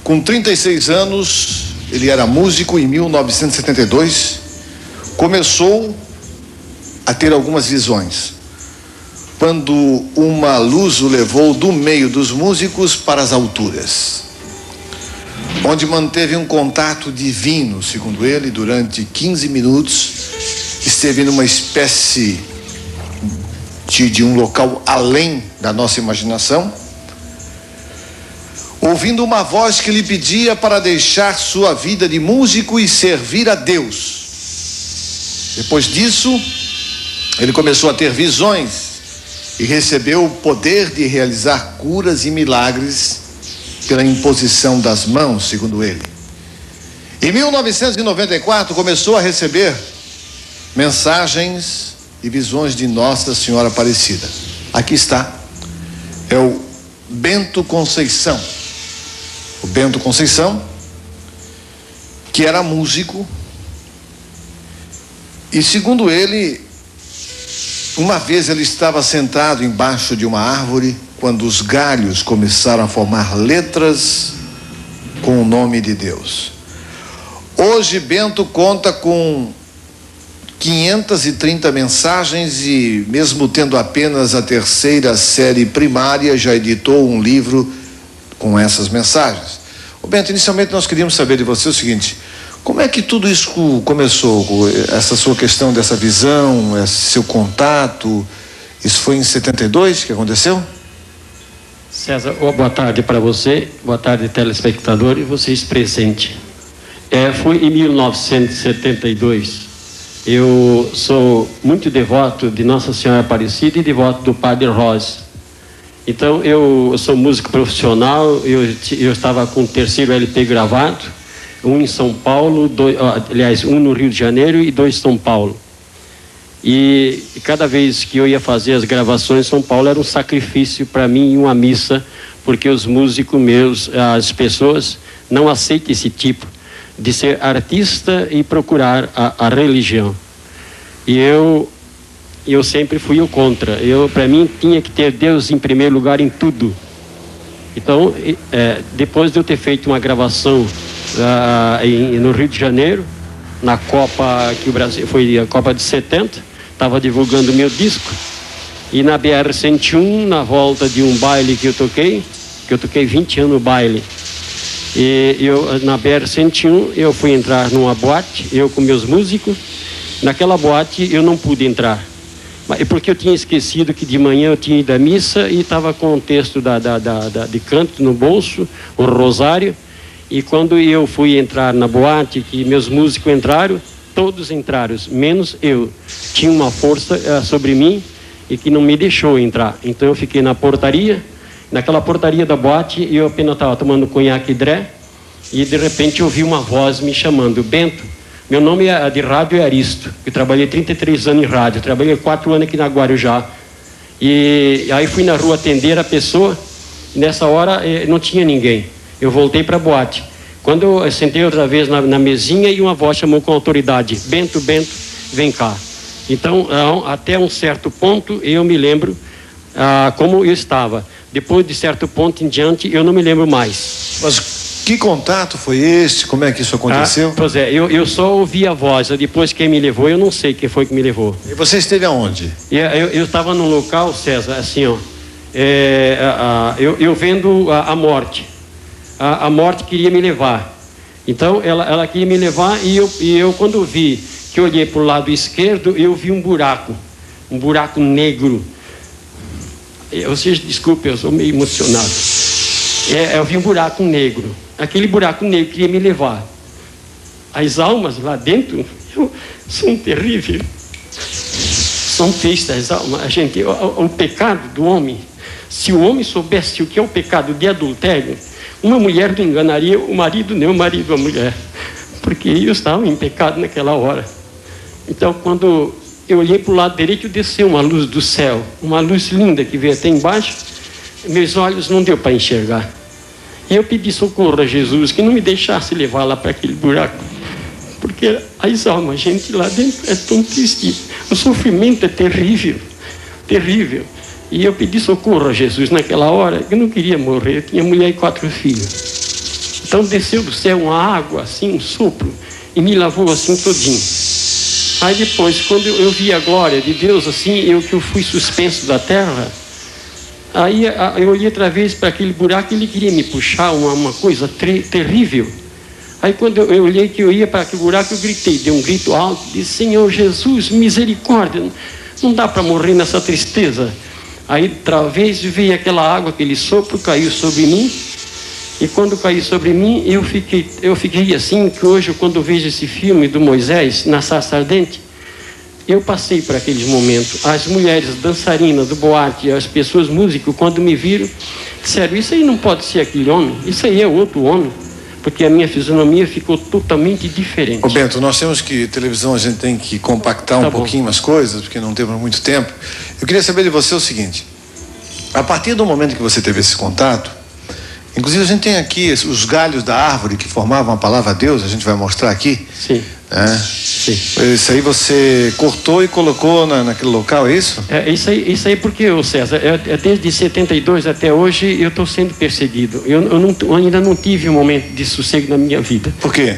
Com 36 anos, ele era músico. Em 1972, começou a ter algumas visões, quando uma luz o levou do meio dos músicos para as alturas, onde manteve um contato divino, segundo ele, durante 15 minutos, esteve numa espécie de um local além da nossa imaginação, ouvindo uma voz que lhe pedia para deixar sua vida de músico e servir a Deus. Depois disso, ele começou a ter visões e recebeu o poder de realizar curas e milagres pela imposição das mãos, segundo ele. Em 1994, começou a receber mensagens e visões de Nossa Senhora Aparecida. Aqui está, é o Bento Conceição. O Bento Conceição, que era músico, e segundo ele, uma vez ele estava sentado embaixo de uma árvore, quando os galhos começaram a formar letras com o nome de Deus. Hoje Bento conta com 530 mensagens e, mesmo tendo apenas a terceira série primária, já editou um livro com essas mensagens. Ô Bento, inicialmente nós queríamos saber de você o seguinte: como é que tudo isso começou? Essa sua questão dessa visão, esse seu contato, isso foi em 72 que aconteceu? César, boa tarde para você, boa tarde telespectador e vocês presentes. Foi em 1972. Eu sou muito devoto de Nossa Senhora Aparecida e devoto do Padre Rose. Então eu sou músico profissional, eu estava com o terceiro LP gravado, um em São Paulo, um no Rio de Janeiro e 2 em São Paulo. E cada vez que eu ia fazer as gravações em São Paulo era um sacrifício para mim e uma missa, porque os músicos meus, as pessoas, não aceitam esse tipo de ser artista e procurar a religião. E eu sempre fui o contra. Para mim, tinha que ter Deus em primeiro lugar em tudo. Então, depois de eu ter feito uma gravação no Rio de Janeiro, na Copa, que o Brasil foi a Copa de 70, estava divulgando meu disco, e na BR-101, na volta de um baile que eu toquei 20 anos no baile, e na BR-101 eu fui entrar numa boate, eu com meus músicos. Naquela boate eu não pude entrar, porque eu tinha esquecido que de manhã eu tinha ido à missa e estava com o texto de canto no bolso, o rosário. E quando eu fui entrar na boate, que meus músicos entraram, todos entraram, menos eu. Tinha uma força sobre mim e que não me deixou entrar. Então eu fiquei na portaria. Naquela portaria da boate, eu apenas estava tomando conhaque dré, e de repente eu ouvi uma voz me chamando: Bento, meu nome de rádio é Aristo, eu trabalhei 33 anos em rádio, trabalhei 4 anos aqui na Guarujá. E aí fui na rua atender a pessoa, nessa hora não tinha ninguém. Eu voltei para a boate. Quando eu sentei outra vez na mesinha, e uma voz chamou com autoridade: Bento, vem cá. Então, até um certo ponto, eu me lembro como eu estava. Depois de certo ponto em diante, eu não me lembro mais. Mas que contato foi esse? Como é que isso aconteceu? Pois é, eu só ouvi a voz. Depois quem me levou, eu não sei quem foi que me levou. E você esteve aonde? Eu estava num local, César, assim, ó. Eu vendo a morte. A morte queria me levar. Então ela queria me levar, e eu quando vi que eu olhei para o lado esquerdo, eu vi um buraco negro. Vocês desculpem, eu sou meio emocionado. Eu vi um buraco negro. Aquele buraco negro queria me levar. As almas lá dentro são terríveis. São tristes as almas. O pecado do homem. Se o homem soubesse o que é o pecado de adultério, uma mulher não enganaria o marido, nem o marido a mulher, porque eu estava em pecado naquela hora. Então, quando eu olhei para o lado direito, desceu uma luz do céu, uma luz linda que veio até embaixo. Meus olhos não deu para enxergar. E eu pedi socorro a Jesus, que não me deixasse levar lá para aquele buraco, porque as almas, gente, lá dentro é tão triste, o sofrimento é terrível, terrível. E eu pedi socorro a Jesus naquela hora. Eu não queria morrer, eu tinha mulher e 4 filhos. Então desceu do céu uma água, assim, um sopro, e me lavou assim todinho. Aí depois, quando eu vi a glória de Deus, assim, que eu fui suspenso da terra, aí eu olhei outra vez para aquele buraco e ele queria me puxar, uma coisa terrível. Aí quando eu olhei que eu ia para aquele buraco, eu gritei, dei um grito alto, disse: Senhor Jesus, misericórdia, não dá para morrer nessa tristeza. Aí outra vez veio aquela água, aquele sopro, caiu sobre mim. E quando caiu sobre mim, eu fiquei assim, que hoje, quando eu vejo esse filme do Moisés, na sarça ardente, eu passei por aqueles momentos. As mulheres dançarinas do boate, as pessoas músicos, quando me viram, disseram: isso aí não pode ser aquele homem, isso aí é outro homem, porque a minha fisionomia ficou totalmente diferente. Ô Bento, nós temos que, televisão, a gente tem que compactar um pouquinho as coisas, porque não temos muito tempo. Eu queria saber de você o seguinte: a partir do momento que você teve esse contato, inclusive a gente tem aqui os galhos da árvore que formavam a palavra Deus, a gente vai mostrar aqui. Sim. Sim. Isso aí você cortou e colocou naquele local, é isso? Isso aí porque, César, desde 72 até hoje eu estou sendo perseguido. Eu ainda não tive um momento de sossego na minha vida. Por quê?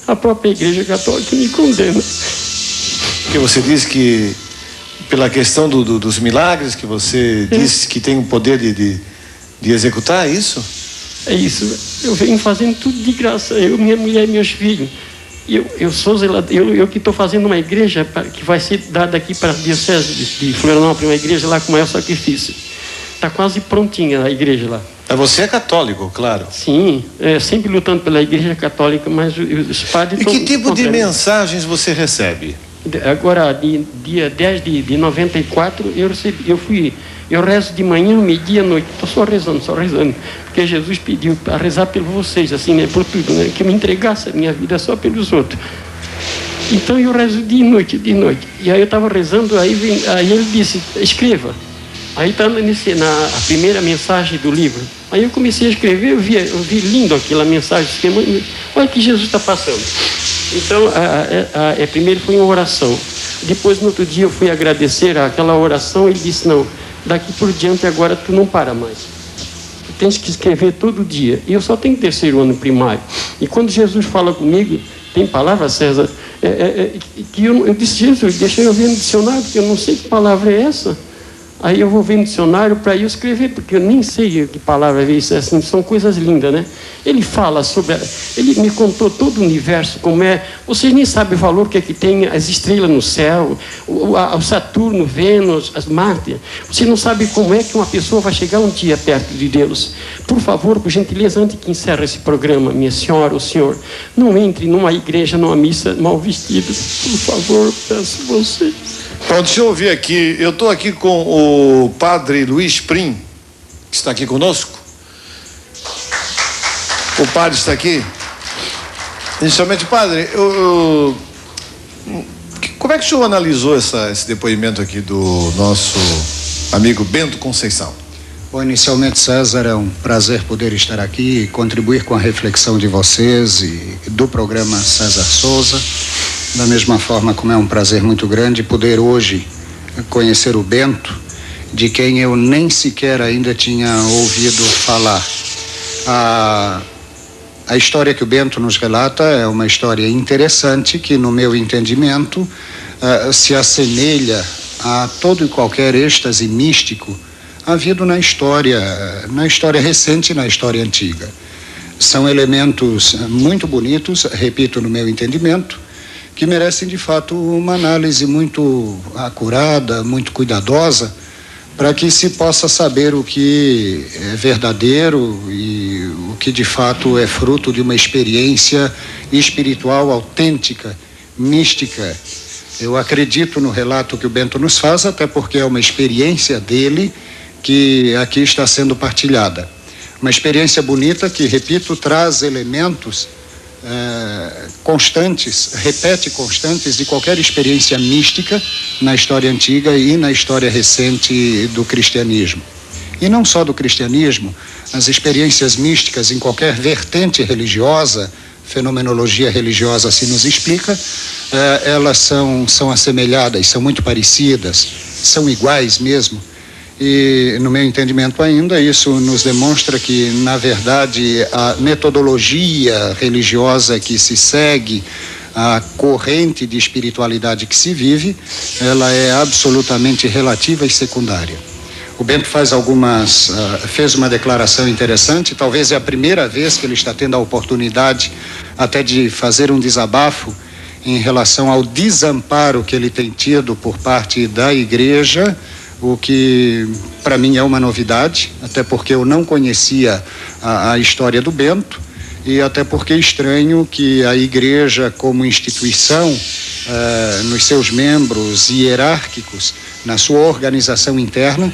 A própria Igreja Católica me condena. Porque você diz que, pela questão dos milagres, que você disse que tem o poder de executar, é isso? É isso. Eu venho fazendo tudo de graça, eu, minha mulher e meus filhos. Eu sou zelador, eu que estou fazendo uma igreja que vai ser dada aqui para a Diocese de Florianópolis, uma igreja lá com o maior sacrifício. Está quase prontinha a igreja lá. Você é católico, claro. Sim, sempre lutando pela Igreja Católica, mas os padres... E que tipo de mensagens você recebe? Agora, dia 10 de 94, eu rezo de manhã, meio-dia, à noite. Estou só rezando. Porque Jesus pediu para rezar por vocês, assim, né, por tudo, né? Que eu me entregasse a minha vida só pelos outros. Então eu rezo dia e noite. E aí eu estava rezando, aí ele disse: escreva. Aí está a primeira mensagem do livro. Aí eu comecei a escrever, eu vi lindo aquela mensagem. Olha que Jesus está passando. Então, primeiro foi uma oração. Depois, no outro dia, eu fui agradecer aquela oração. Ele disse: não, daqui por diante agora tu não para mais. Tu tens que escrever todo dia. E eu só tenho terceiro ano primário. E quando Jesus fala comigo, tem palavra, César, que eu disse: Jesus, deixa eu ver no dicionário, porque eu não sei que palavra é essa. Aí eu vou ver no dicionário para eu escrever, porque eu nem sei que palavra é isso, assim, são coisas lindas, né? Ele fala sobre... Ele me contou todo o universo, como é... Vocês nem sabem o valor que tem as estrelas no céu, o Saturno, Vênus, as Marte. Você não sabe como é que uma pessoa vai chegar um dia perto de Deus. Por favor, por gentileza, antes que encerre esse programa, minha senhora, o senhor, não entre numa igreja, numa missa mal vestido. Por favor, peço vocês. Então, deixa eu ouvir aqui. Eu estou aqui com o padre Luiz Prim, que está aqui conosco. O padre está aqui. Inicialmente, padre, como é que o senhor analisou esse depoimento aqui do nosso amigo Bento Conceição? Bom, inicialmente, César, é um prazer poder estar aqui e contribuir com a reflexão de vocês e do programa César Souza. Da mesma forma como é um prazer muito grande poder hoje conhecer o Bento, de quem eu nem sequer ainda tinha ouvido falar. A história que o Bento nos relata é uma história interessante que, no meu entendimento, se assemelha a todo e qualquer êxtase místico havido na história recente e na história antiga. São elementos muito bonitos, repito, no meu entendimento, que merecem de fato uma análise muito acurada, muito cuidadosa, para que se possa saber o que é verdadeiro e o que de fato é fruto de uma experiência espiritual autêntica, mística. Eu acredito no relato que o Bento nos faz, até porque é uma experiência dele que aqui está sendo partilhada. Uma experiência bonita que, repito, traz elementos constantes, repete constantes de qualquer experiência mística na história antiga e na história recente do cristianismo. E não só do cristianismo, as experiências místicas em qualquer vertente religiosa, fenomenologia religiosa assim nos explica, elas são assemelhadas, são muito parecidas, são iguais mesmo. E, no meu entendimento ainda, isso nos demonstra que, na verdade, a metodologia religiosa que se segue, a corrente de espiritualidade que se vive, ela é absolutamente relativa e secundária. O Bento fez uma declaração interessante, talvez é a primeira vez que ele está tendo a oportunidade até de fazer um desabafo em relação ao desamparo que ele tem tido por parte da igreja, o que para mim é uma novidade, até porque eu não conhecia a história do Bento, e até porque estranho que a igreja como instituição, nos seus membros hierárquicos, na sua organização interna,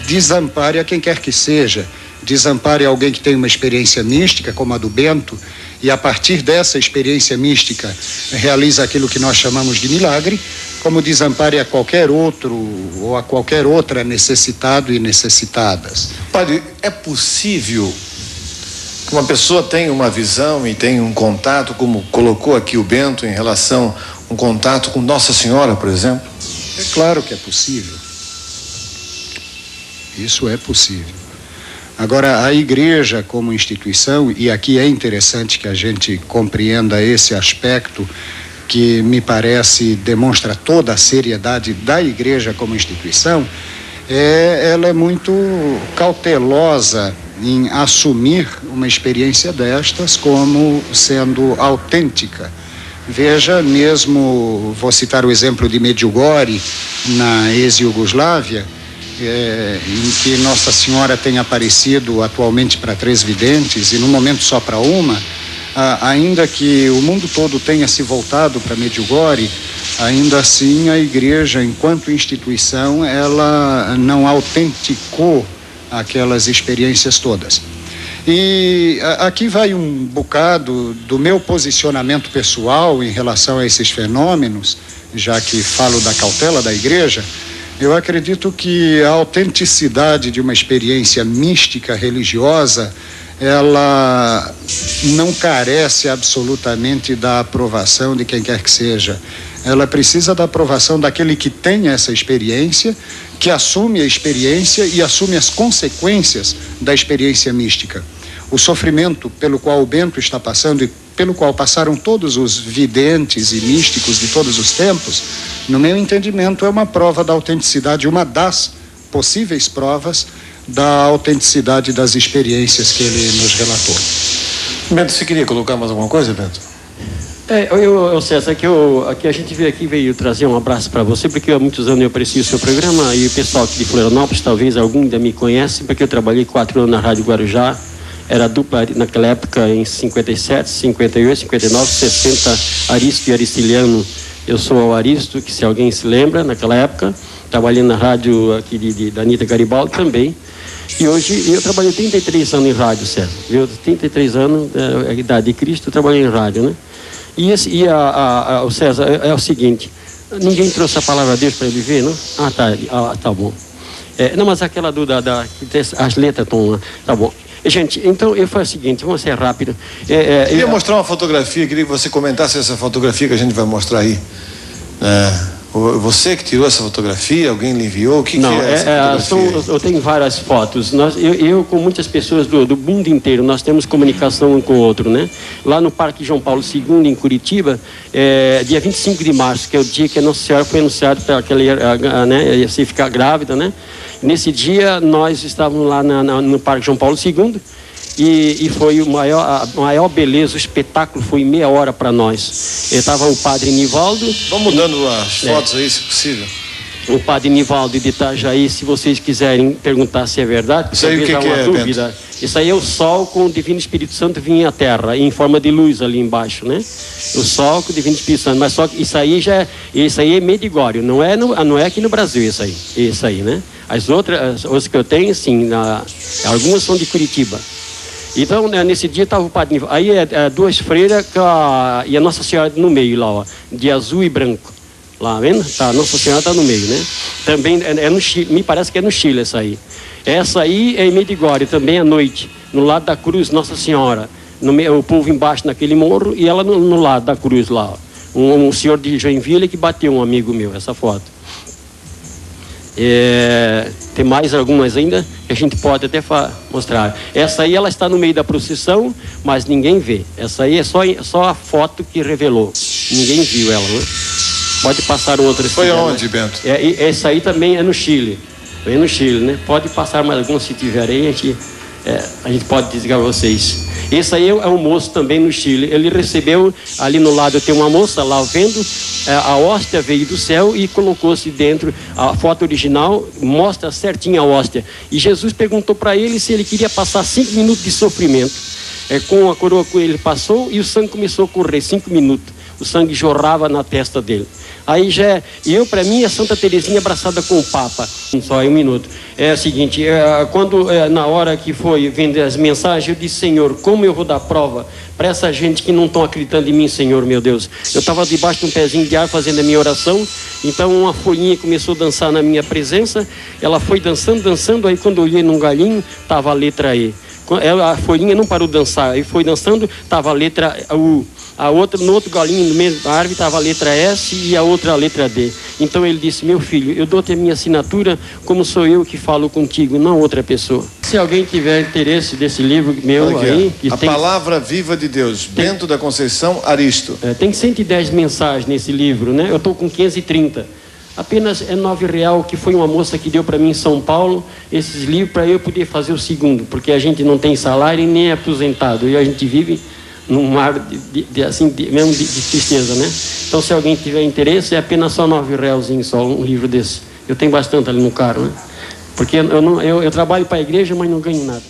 desampare a quem quer que seja, desampare alguém que tem uma experiência mística como a do Bento, e a partir dessa experiência mística realiza aquilo que nós chamamos de milagre, como desampare a qualquer outro ou a qualquer outra necessitado e necessitadas. Padre, é possível que uma pessoa tenha uma visão e tenha um contato, como colocou aqui o Bento, em relação a um contato com Nossa Senhora, por exemplo? É claro que é possível. Isso é possível. Agora, a igreja como instituição, e aqui é interessante que a gente compreenda esse aspecto que me parece demonstra toda a seriedade da igreja como instituição, ela é muito cautelosa em assumir uma experiência destas como sendo autêntica. Veja, mesmo, vou citar o exemplo de Medjugorje, na ex-Iugoslávia, em que Nossa Senhora tem aparecido atualmente para 3 videntes e no momento só para uma, ainda que o mundo todo tenha se voltado para Medjugorje, ainda assim a igreja, enquanto instituição, ela não autenticou aquelas experiências todas. E aqui vai um bocado do meu posicionamento pessoal em relação a esses fenômenos, já que falo da cautela da igreja. Eu acredito que a autenticidade de uma experiência mística religiosa, ela não carece absolutamente da aprovação de quem quer que seja. Ela precisa da aprovação daquele que tem essa experiência, que assume a experiência e assume as consequências da experiência mística. O sofrimento pelo qual o Bento está passando e pelo qual passaram todos os videntes e místicos de todos os tempos, no meu entendimento, é uma prova da autenticidade, uma das possíveis provas da autenticidade das experiências que ele nos relatou. Bento, você queria colocar mais alguma coisa, Bento? César, aqui a gente veio trazer um abraço para você, porque há muitos anos eu aprecio o seu programa, e o pessoal aqui de Florianópolis, talvez algum ainda me conhece, porque eu trabalhei 4 anos na Rádio Guarujá, era dupla naquela época, em 57, 58, 59, 60, Aristo e Aristiliano. Eu sou o Aristo, que se alguém se lembra, naquela época, trabalhei na rádio aqui da Anitta Garibaldi também. E hoje eu trabalhei 33 anos em rádio, César. Eu 33 anos, a idade de Cristo, eu trabalhei em rádio, né? O César, é o seguinte, ninguém trouxe a palavra de Deus para ele ver, não? Tá bom. Não, mas aquela as letras estão lá, tá bom. Gente, então eu faço o seguinte, vamos ser rápido. Eu queria mostrar uma fotografia, queria que você comentasse essa fotografia que a gente vai mostrar aí. Você que tirou essa fotografia, alguém lhe enviou? O que é essa fotografia? Eu tenho várias fotos. Eu com muitas pessoas do mundo inteiro, nós temos comunicação um com o outro, né? Lá no Parque João Paulo II, em Curitiba, dia 25 de março, que é o dia que a Nossa Senhora foi anunciada para que ela ia ficar grávida, né? Nesse dia, nós estávamos lá no Parque João Paulo II e foi a maior beleza, o espetáculo foi meia hora para nós. Estava o padre Nivaldo. Vamos mudando as fotos aí, se possível. O padre Nivaldo de Itajaí, se vocês quiserem perguntar se é verdade. Isso aí o que é, dúvida. Bento? Isso aí é o sol com o Divino Espírito Santo vinha à Terra, em forma de luz ali embaixo, né? O sol com o Divino Espírito Santo, mas só que isso aí é Medjugorje, não é aqui no Brasil isso aí, né? As outras que eu tenho, sim, algumas são de Curitiba. Então, nesse dia estava o padre Nivaldo, aí duas freiras e a Nossa Senhora no meio lá, ó, de azul e branco. Lá, vendo? Tá, Nossa Senhora está no meio, né? Também é no Chile, me parece que é no Chile essa aí. Essa aí é em Medjugorje, também à noite, no lado da cruz Nossa Senhora. O povo embaixo naquele morro e ela no lado da cruz lá. Um senhor de Joinville que bateu um amigo meu, essa foto. Tem mais algumas ainda que a gente pode até mostrar. Essa aí ela está no meio da procissão, mas ninguém vê. Essa aí é só a foto que revelou. Ninguém viu ela, né? Pode passar outra. Foi onde, Bento? Essa aí também é no Chile. É no Chile, né? Pode passar mais alguns se tiver aí, a gente pode dizer a vocês. Esse aí é um moço também no Chile. Ele recebeu, ali no lado tem uma moça lá vendo, a hóstia veio do céu e colocou-se dentro. A foto original mostra certinho a hóstia. E Jesus perguntou para ele se ele queria passar 5 minutos de sofrimento. Com a coroa que ele passou e o sangue começou a correr 5 minutos. O sangue jorrava na testa dele. Aí para mim, é Santa Teresinha abraçada com o Papa. Só 1 minuto. É o seguinte, na hora que foi vender as mensagens, eu disse, Senhor, como eu vou dar prova para essa gente que não estão acreditando em mim, Senhor, meu Deus. Eu estava debaixo de um pezinho de ar fazendo a minha oração, então uma folhinha começou a dançar na minha presença, ela foi dançando, aí quando eu olhei num galinho, estava a letra E. A folhinha não parou de dançar, aí foi dançando, estava a letra U. No outro galinho, no meio da árvore, estava a letra S e a outra a letra D. Então ele disse, meu filho, eu dou-te a minha assinatura como sou eu que falo contigo, não outra pessoa. Se alguém tiver interesse desse livro meu aí... A Palavra Viva de Deus, Bento da Conceição Aristo. Tem 110 mensagens nesse livro, né? Eu estou com 530. Apenas é R$9, que foi uma moça que deu para mim em São Paulo, esses livros para eu poder fazer o segundo, porque a gente não tem salário e nem é aposentado, e a gente vive num mar mesmo de tristeza, né? Então, se alguém tiver interesse, é apenas só R$9 só um livro desse. Eu tenho bastante ali no carro, né? Porque eu trabalho para a igreja, mas não ganho nada.